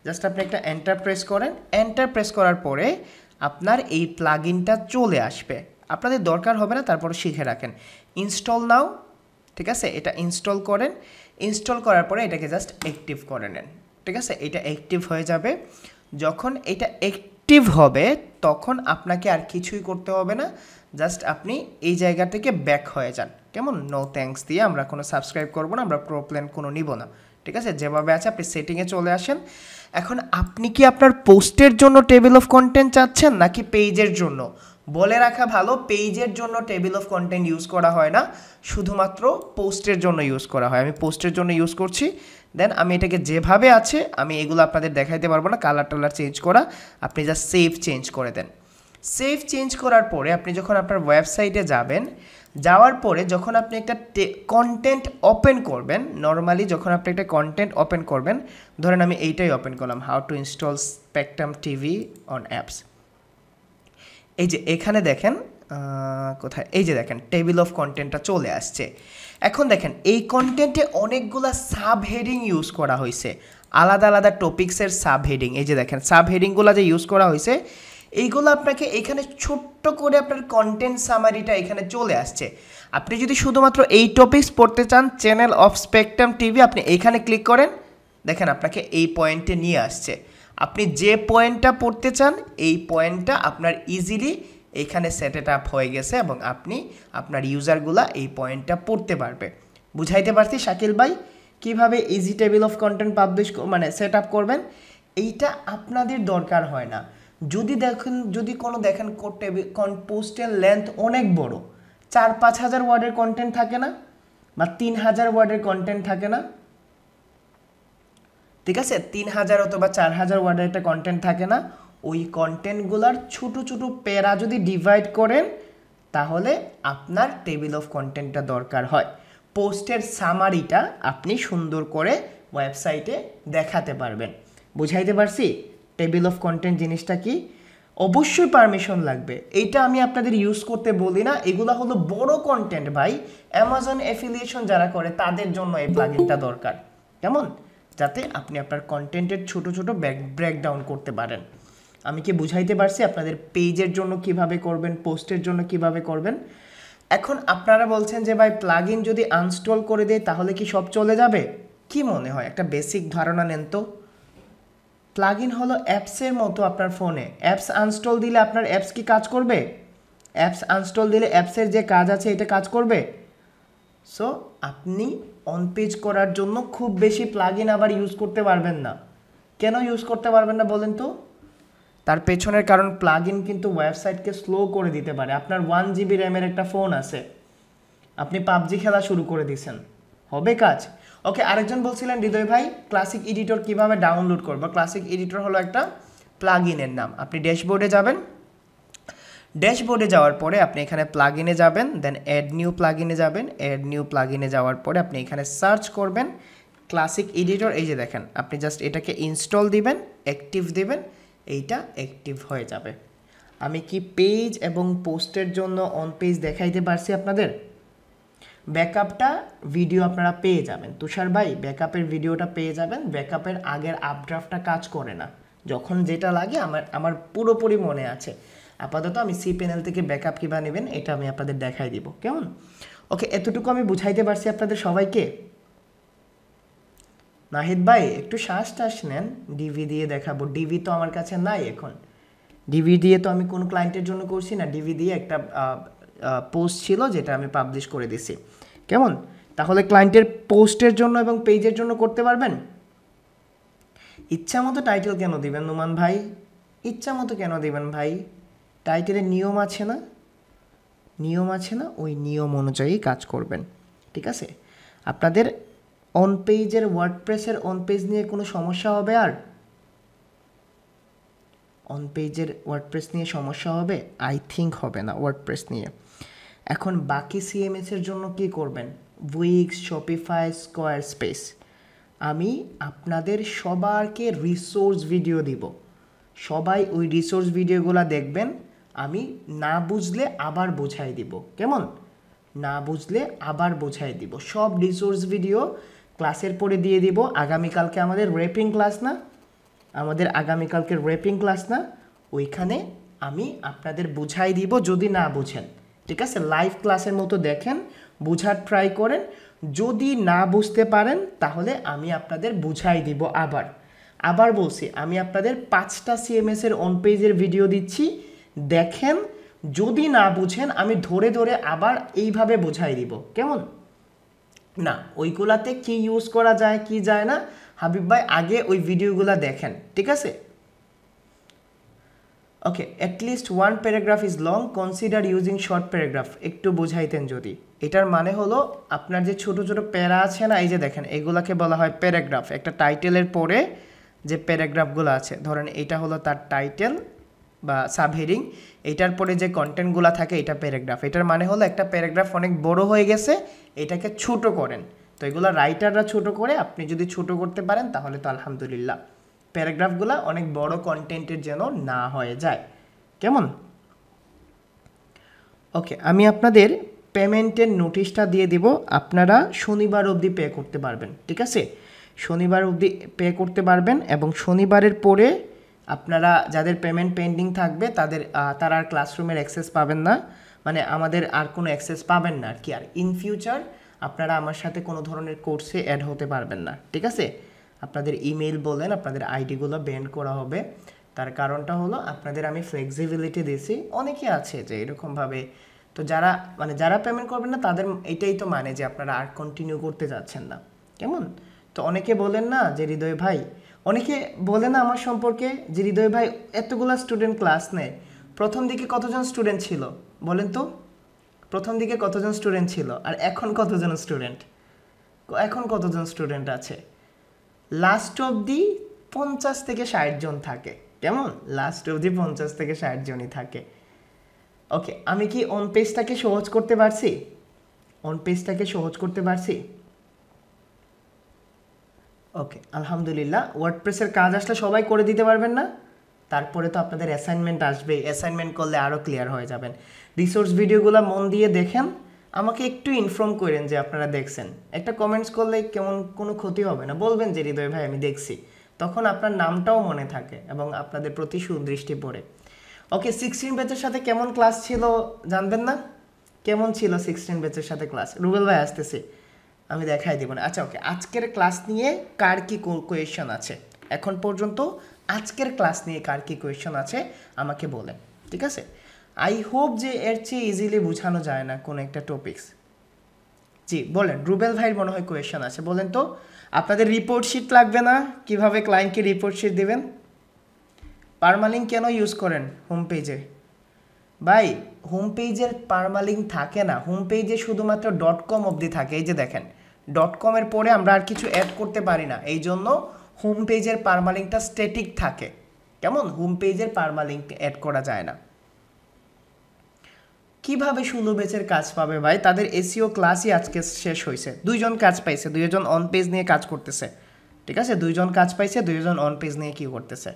জাস্ট আপনি একটা এন্টার প্রেস করেন, এন্টার প্রেস করার পরে আপনার এই প্লাগইনটা চলে আসবে। আপনাদের দরকার হবে না, তারপরে শিখে রাখেন। ইনস্টল নাও, ঠিক আছে? এটা ইনস্টল করেন, ইনস্টল করার পরে এটাকে জাস্ট অ্যাক্টিভ করে নেন, ঠিক আছে? এটা অ্যাক্টিভ হয়ে যাবে। যখন এটা অ্যাক্টিভ হবে তখন আপনাকে আর কিছুই করতে হবে না, জাস্ট আপনি এই জায়গা থেকে ব্যাক হয়ে যান, কেমন? নো থ্যাঙ্কস দিয়ে আমরা কোনো সাবস্ক্রাইব করবো না, আমরা প্রো প্ল্যান কোনো নিব না, ঠিক আছে? যেভাবে আছে আপনি সেটিংয়ে চলে আসেন। এখন আপনি কি আপনার পোস্টের জন্য টেবিল অফ কন্টেন্ট চাচ্ছেন নাকি পেজের জন্য? বলে রাখা ভালো, পেজের জন্য টেবিল অফ কন্টেন্ট ইউজ করা হয় না, শুধুমাত্র পোস্টের জন্য ইউজ করা হয়। আমি পোস্টের জন্য ইউজ করছি। দেন আমি এটাকে যেভাবে আছে, আমি এগুলো আপনাদের দেখাইতে পারবো না, কালার টালার চেঞ্জ করা, আপনি জাস্ট সেভ চেঞ্জ করে দেন। সেভ চেঞ্জ করার পরে আপনি যখন আপনার ওয়েবসাইটে যাবেন, যাওয়ার পরে যখন আপনি একটা কন্টেন্ট ওপেন করবেন, নর্মালি যখন আপনি একটা কন্টেন্ট ওপেন করবেন, ধরেন আমি এইটাই ওপেন করলাম, how to install spectrum TV on apps. এই যে এখানে দেখেন, কোথায়, এই যে দেখেন টেবিল অফ কন্টেন্টটা চলে আসছে। এখন দেখেন এই কন্টেন্টে অনেকগুলা সাব হেডিং ইউজ করা হয়েছে, আলাদা আলাদা টপিক্সের সাব হেডিং। এই যে দেখেন সাব হেডিংগুলো যে ইউজ করা হয়েছে, এইগুলো আপনাকে এখানে ছোট্ট করে আপনার কন্টেন্ট সামারিটা এখানে চলে আসছে। আপনি যদি শুধুমাত্র এই টপিকস পড়তে চান, চ্যানেল অফ স্পেকট্রাম টিভি, আপনি এইখানে ক্লিক করেন, দেখেন আপনাকে এই পয়েন্টে নিয়ে আসছে। আপনি যে পয়েন্টটা পড়তে চান এই পয়েন্টটা আপনার ইজিলি এইখানে সেট আপ হয়ে গেছে, এবং আপনি আপনার ইউজারগুলা এই পয়েন্টটা পড়তে পারবে। বুঝাইতে পারছি শাকিল ভাই কিভাবে easy table of content publish মানে সেট আপ করবেন? এইটা আপনাদের দরকার হয় না। যদি কোনো দেখেন পোস্টের লেন্থ অনেক বড়, 4-5 হাজার ওয়ার্ডের কন্টেন্ট থাকে না, বা 3000 ওয়ার্ডের কন্টেন্ট থাকে না, ঠিক আছে? 3000 অথবা 4000 ওয়ার্ডের একটা কন্টেন্ট থাকে না, ওই কন্টেন্টগুলোর ছোট ছোট প্যারা যদি ডিভাইড করেন তাহলে আপনার টেবিল অফ কন্টেন্টটা দরকার হয়। পোস্টের সামারিটা আপনি সুন্দর করে ওয়েবসাইটে দেখাতে পারবেন। বুঝাইতে পারছি টেবিল অফ কন্টেন্ট জিনিসটা কি? অবশ্যই পারমিশন লাগবে, এইটা আমি আপনাদের ইউজ করতে বলি না, এগুলো হলো বড় কন্টেন্ট ভাই। অ্যামাজন অ্যাফিলিয়েশন যারা করে তাদের জন্য এই প্লাগইনটা দরকার, কেমন? যাতে আপনি আপনার কন্টেন্টের ছোট ছোট ব্রেকডাউন করতে পারেন। আমি কি বুঝাইতে পারছি আপনাদের পেজের জন্য কিভাবে করবেন, পোস্টের জন্য কিভাবে করবেন? এখন আপনারা বলছেন যে ভাই প্লাগইন যদি আনস্টল করে দেয় তাহলে কি সব চলে যাবে? কি মনে হয়, একটা বেসিক ধারণা নেন তো। প্লাগইন হলো অ্যাপসের মতো আপনার ফোনে। অ্যাপস আনস্টল দিলে আপনার অ্যাপস কি কাজ করবে? অ্যাপস আনস্টল দিলে অ্যাপসের যে কাজ আছে এটা কাজ করবে? সো আপনি অন পেজ করার জন্য খুব বেশি প্লাগইন আবার ইউজ করতে পারবেন না। কেন ইউজ করতে পারবেন না বলেন তো? তার পেছনের কারণ প্লাগইন কিন্তু ওয়েবসাইটকে স্লো করে দিতে পারে। আপনার 1 GB র্যামের একটা ফোন আছে, আপনি পাবজি খেলা শুরু করে দিয়েছেন, হবে কাজ? ওকে, আরেকজন বলছিলেন হৃদয় ভাই ক্লাসিক এডিটর কিভাবে ডাউনলোড করবো। ক্লাসিক এডিটর হলো একটা প্লাগইনের নাম। আপনি ড্যাশবোর্ডে যাবেন, ড্যাশবোর্ডে যাওয়ার পরে আপনি এখানে প্লাগইনে যাবেন, দেন অ্যাড নিউ প্লাগইনে যাবেন। অ্যাড নিউ প্লাগইনে যাওয়ার পরে আপনি এখানে সার্চ করবেন ক্লাসিক এডিটর। এই যে দেখেন, আপনি জাস্ট এটাকে ইনস্টল দিবেন, অ্যাক্টিভ দিবেন, এইটা অ্যাক্টিভ হয়ে যাবে। আমি কি পেজ এবং পোস্টের জন্য অন পেজ দেখাইতে পারছি আপনাদের? ব্যাকআপটা ভিডিও আপনারা পেয়ে যাবেন, তুষার ভাই ব্যাকআপের ভিডিওটা পেয়ে যাবেন। ব্যাকআপের আগের আপড্রাফটটা কাজ করে না, যখন যেটা লাগে আমার পুরোপুরি মনে আছে। আপাতত আমি cPanel থেকে ব্যাকআপ কীভাবে নেবেন এটা আমি আপনাদের দেখাই দিব, কেমন? ওকে, এতটুকু আমি বুঝাইতে পারছি আপনাদের সবাইকে? নাহিদ ভাই একটু শ্বাস টাস নেন, ডিভি দিয়ে দেখাবো। ডিভি তো আমার কাছে নাই এখন, ডিভি দিয়ে তো আমি কোনো ক্লায়েন্টের জন্য করছি না, ডিভি দিয়ে একটা পোস্ট ছিল যেটা আমি পাবলিশ করে দিছি, কেমন? তাহলে ক্লায়েন্টের পোস্টের জন্য এবং পেজের জন্য করতে পারবেন? ইচ্ছা মতো টাইটেল কেন দিবেন নোমান ভাই? ইচ্ছা মতো কেন দিবেন ভাই? টাইটেলের নিয়ম আছে না, নিয়ম আছে না, ওই নিয়ম অনুযায়ী কাজ করবেন, ঠিক আছে? আপনাদের অন পেজের ওয়ার্ডপ্রেসের অন পেজ নিয়ে কোনো সমস্যা হবে? আর অন পেজের ওয়ার্ডপ্রেস নিয়ে সমস্যা হবে? আই থিঙ্ক হবে না ওয়ার্ডপ্রেস নিয়ে। এখন বাকি সিএমএসের জন্য কি করবেন? Weeks, Shopify, square space. আমি আপনাদের সবারকে রিসোর্স ভিডিও দিব, সবাই ওই রিসোর্স ভিডিওগুলো দেখবেন। আমি না বুঝলে আবার বোঝাই দিব, কেমন? না বুঝলে আবার বোঝাই দিব। সব রিসোর্স ভিডিও ক্লাসের পরে দিয়ে দিব। আগামীকালকে আমাদের র্যাপিং ক্লাস না, আমাদের আগামীকালকে র্যাপিং ক্লাস না, ওইখানে আমি আপনাদের বুঝাই দিব যদি না বুঝেন, ঠিক আছে? লাইভ ক্লাসের মতো দেখেন, বুঝার ট্রাই করেন। যদি না বুঝতে পারেন তাহলে আমি আপনাদের বুঝাই দিব। আবার বলছি, আমি আপনাদের 5টা সিএমএসের অন পেজের ভিডিও দিচ্ছি, দেখেন। যদি না বুঝেন আমি ধরে ধরে আবার এইভাবে বুঝাই দিব, কেমন? না ওইগুলাতে কি ইউজ করা যায় কি যায় না, হাবিব ভাই আগে ওই ভিডিওগুলো দেখেন, ঠিক আছে? Okay, at least 1 paragraph is long, consider using short paragraph. একটু বোঝাইতেন যদি। এটার মানে হলো আপনার যে ছোট ছোট প্যারা আছে না, এই যে দেখেন, এগুলাকে বলা হয় প্যারাগ্রাফ। একটা টাইটেলের পরে যে প্যারাগ্রাফগুলো আছে, ধরেন এটা হলো তার টাইটেল বা সাবহেডিং, এটার পরে যে কন্টেন্টগুলো থাকে এটা প্যারাগ্রাফ। এটার মানে হলো একটা প্যারাগ্রাফ অনেক বড় হয়ে গেছে, এটাকে ছোট করেন। তো এগুলো রাইটাররা ছোট করে, আপনি যদি ছোট করতে পারেন তাহলে তো আলহামদুলিল্লাহ। প্যারাগ্রাফগুলো অনেক বড় কন্টেন্টের যেন না হয়ে যায়, কেমন? ওকে, আমি আপনাদের পেমেন্টের নোটিশটা দিয়ে দিব। আপনারা শনিবার অবধি পে করতে পারবেন, ঠিক আছে? শনিবার অবধি পে করতে পারবেন, এবং শনিবারের পরে আপনারা যাদের পেমেন্ট পেন্ডিং থাকবে তারা আর ক্লাসরুমের অ্যাক্সেস পাবেন না, মানে আমাদের আর কোনো অ্যাক্সেস পাবেন না আর কি। আর ইন ফিউচার আপনারা আমার সাথে কোনো ধরনের কোর্সে অ্যাড হতে পারবেন না, ঠিক আছে? আপনাদের ইমেল বলেন, আপনাদের আইডিগুলো ব্যান্ড করা হবে। তার কারণটা হলো আপনাদের আমি ফ্লেক্সিবিলিটি দিয়েছি। অনেকে আছে যে এরকমভাবে, তো যারা পেমেন্ট করবেন না তাদের এটাই তো মানে যে আপনারা আর কন্টিনিউ করতে যাচ্ছেন না, কেমন? তো অনেকে বলেন না যে হৃদয় ভাই, অনেকে বলে না আমার সম্পর্কে যে হৃদয় ভাই এতগুলা স্টুডেন্ট ক্লাস নেয়, প্রথম দিকে কতজন স্টুডেন্ট ছিল বলেন তো? প্রথম দিকে কতজন স্টুডেন্ট ছিল আর এখন কতজন স্টুডেন্ট আছে? লাস্ট অবধি 50 থেকে 60 জন থাকে, কেমন? লাস্ট অবধি 50 থেকে 60 জনই থাকে। ওকে, আমি কি অন পেজটাকে সহজ করতে পারছি? ওকে, আলহামদুলিল্লাহ। ওয়ার্ডপ্রেসের কাজ আসলে সবাই করে দিতে পারবেন না? তারপরে তো আপনাদের অ্যাসাইনমেন্ট আসবে, অ্যাসাইনমেন্ট করলে আরও ক্লিয়ার হয়ে যাবেন। রিসোর্স ভিডিওগুলো মন দিয়ে দেখেন, আমাকে একটু ইনফর্ম করেন যে আপনারা দেখছেন। একটা কমেন্টস করলে কেমন, কোনো ক্ষতি হবে না, বলবেন যে হৃদয় ভাই আমি দেখছি, তখন আপনার নামটাও মনে থাকে এবং আপনাদের প্রতি সুদৃষ্টি পড়ে। ওকে, 16 ব্যাচের সাথে কেমন ক্লাস ছিল জানবেন না? কেমন ছিল 16 ব্যাচের সাথে ক্লাস? রুবেল ভাই আসতেছে, আমি দেখাই দিব না। আচ্ছা ওকে, আজকের ক্লাস নিয়ে কার কি কোয়েশ্চন আছে এখন পর্যন্ত? আজকের ক্লাস নিয়ে কার কি কোয়েশ্চন আছে আমাকে বলেন, ঠিক আছে? আই হোপ যে এর চেয়ে ইজিলি বোঝানো যায় না কোনো একটা টপিকস। জি বলেন, রুবেল ভাইয়ের মনে হয় কোয়েশ্চন আছে, বলেন তো। আপনাদের রিপোর্ট শিট লাগবে না? কিভাবে ক্লায়েন্টকে রিপোর্ট শিট দিবেন? পারমালিঙ্ক কেন ইউজ করেন হোম পেজে? ভাই হোম পেজের পারমালিঙ্ক থাকে না, হোম পেজে শুধুমাত্র .com অবধি থাকে। এই যে দেখেন, .com এর পরে আমরা আর কিছু অ্যাড করতে পারি না, এই জন্য হোম পেজের পারমালিঙ্কটা স্ট্যাটিক থাকে, কেমন? হোম পেজের পারমালিঙ্ক অ্যাড করা যায় না। কিভাবে 16 ব্যাচের কাজ পাবে ভাই? তাদের এসইও ক্লাসই আজকে শেষ হয়েছে, 2জন কাজ পাইছে, 2জন অন পেজ নিয়ে কাজ করতেছে, ঠিক আছে? 2জন কাজ পাইছে, 2জন অন পেজ নিয়ে কি করতেছে।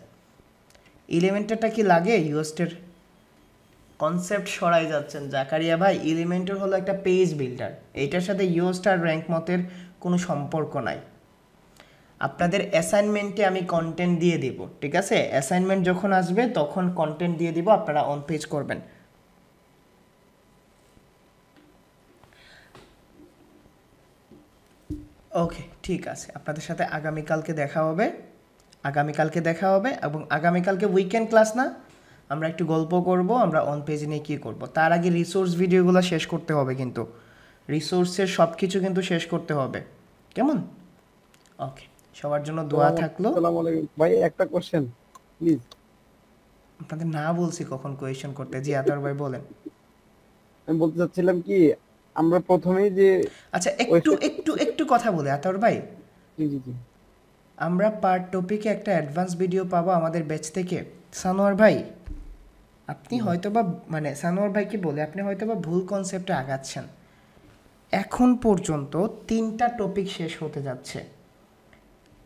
এলিমেন্টারটা কি লাগে? ইউএসটের কনসেপ্ট সরাই যাচ্ছেন জাকারিয়া ভাই। এলিমেন্টার হলো একটা পেজ বিল্ডার, এইটার সাথে ইউএসটার র্যাঙ্ক মতের কোনো সম্পর্ক নাই। আপনাদের অ্যাসাইনমেন্টে আমি কন্টেন্ট দিয়ে দিব, ঠিক আছে? অ্যাসাইনমেন্ট যখন আসবে তখন কন্টেন্ট দিয়ে দিব, আপনারা অন পেজ করবেন। ওকে, ঠিক আছে, আপনাদের সাথে আগামীকালকে দেখা হবে। এবং আগামীকালকে উইকেন্ড ক্লাস না, আমরা একটু গল্প করব, আমরা অন পেজ নিয়ে কী করব। তার আগে রিসোর্স ভিডিওগুলো শেষ করতে হবে, কিন্তু রিসোর্সের সব কিছু কিন্তু শেষ করতে হবে, কেমন? ওকে, সবার জন্য দোয়া থাকলো।
আসসালামু আলাইকুম ভাই, একটা কোশ্চেন প্লিজ।
আপনাদের না বলছি কখন কোয়েশ্চেন করতে। জি আতর ভাই বলেন।
আমি বলতে চাচ্ছিলাম কি, আমরা প্রথমেই যে
আচ্ছা, একটু
ওয়েবসাইট।
একটু একটু কথা বলে আতর ভাই,
জি জি জি।
আমরা পার টপিকে একটা অ্যাডভান্স ভিডিও পাবো আমাদের ব্যাচ থেকে। সানোয়ার ভাই, আপনি হয়তোবা মানে সানোয়ার ভাই কি বলে, আপনি হয়তোবা ভুল কনসেপ্টে আগাচ্ছেন। এখন পর্যন্ত 3টা টপিক শেষ হতে যাচ্ছে,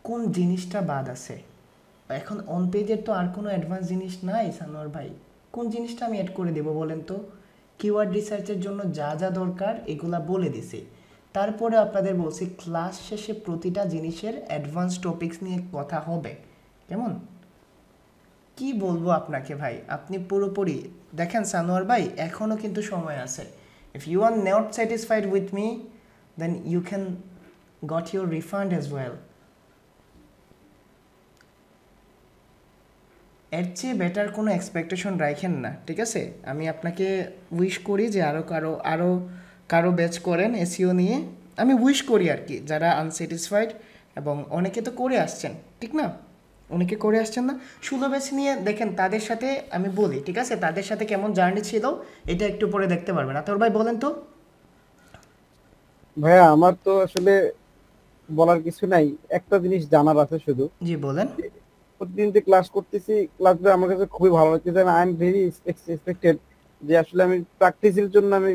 কোন জিনিসটা বাদ আছে? এখন অন পেজের তো আর কোনো অ্যাডভান্স জিনিস নাই সানোয়ার ভাই, কোন জিনিসটা আমি অ্যাড করে দেবো বলেন তো? কিওয়ার্ড রিসার্চের জন্য যা যা দরকার এগুলা বলে দিছি। তারপরে আপনাদের বলছি ক্লাস শেষে প্রতিটা জিনিসের অ্যাডভান্স টপিকস নিয়ে কথা হবে, কেমন? কি বলবো আপনাকে ভাই, আপনি পুরোপুরি দেখেন সানোয়ার ভাই, এখনও কিন্তু সময় আছে। If you are not satisfied with me, then you can got your refund as well. এর চেয়ে বেটার কোনো এক্সপেকটেশন রাখেন না, ঠিক আছে? আমি আপনাকে উইশ করি যে কারো ব্যাচ করেন এসইও নিয়ে। আমি উইশ করি আর কি, যারা আনস্যাটিসফাইড, এবং অনেকে তো করে আসছেন, ঠিক না? অনেকে করে আসছেন না, 16 ব্যাচ নিয়ে দেখেন তাদের সাথে আমি বলি, ঠিক আছে? তাদের সাথে কেমন জার্নি ছিল এটা একটু পরে দেখতে পারবেন। আতর ভাই বলেন তো।
ভাইয়া আমার তো আসলে বলার কিছু নাই, একটা জিনিস জানার আছে শুধু।
জি বলেন।
যে প্রতিদিন যে ক্লাস করতেছি, ক্লাসগুলো আমার কাছে খুবই ভালো লাগতেছে। আই এম ভেরি এক্সপেক্টেড যে আসলে আমি প্র্যাকটিসের জন্য আমি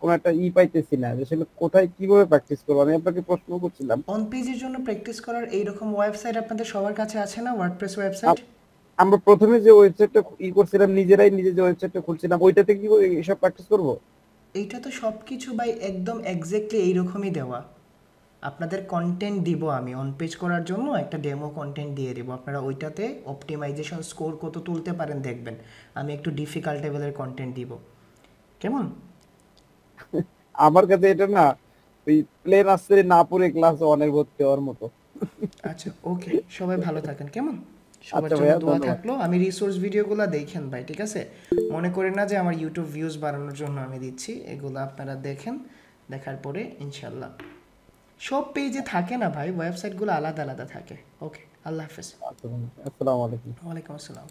কোনো একটা পাইতেছি না, যে আসলে কোথায় কিভাবে প্র্যাকটিস করবো। আমি আপনাকে প্রশ্ন করছিলাম,
অন পেজের জন্য প্র্যাকটিস করার এইরকম ওয়েবসাইট আপনাদের সবার কাছে আছে না? WordPress website.
আমরা প্রথমে যে ওয়েবসাইটটা করছিলাম, নিজে যে ওয়েবসাইটটা খুলছিলাম, ওইটাতে কি এসব প্র্যাকটিস করবো?
এইটা তো সব কিছু ভাই একদম এক্স্যাক্টলি এইরকমই দেওয়া। আপনাদের কন্টেন্ট দিব আমি অন পেজ করার জন্য, একটা ডেমো কন্টেন্ট দিয়ে দেবো, আপনারা ওইটাতে অপটিমাইজেশন স্কোর কত তুলতে পারেন দেখবেন। আমি একটু ডিফিকাল্ট লেভেলের কন্টেন্ট দিব, কেমন?
আমার কাছে এটা না, ওই প্লেন আসছে না পড়ে ক্লাস অনেক ভর্তি হওয়ার মতো।
আচ্ছা, ওকে, সবাই ভালো থাকেন, কেমন? সবার
আচ্ছা
জন্য
ভাইয়া,
দোয়া
ধন্যবাদ।
থাকলো। আমি রিসোর্স ভিডিওগুলো দেখেন ভাই, ঠিক আছে? মনে করেন না যে আমার ইউটিউব ভিউজ বাড়ানোর জন্য আমি দিচ্ছি, এগুলো আপনারা দেখেন, দেখার পরে ইনশাল্লাহ সব পেজে থাকে না ভাই, ওয়েবসাইটগুলো আলাদা আলাদা থাকে। ওকে, আল্লাহ হাফেজ।
আচ্ছা, আসসালামু আলাইকুম।
ওয়ালাইকুম আসসালাম।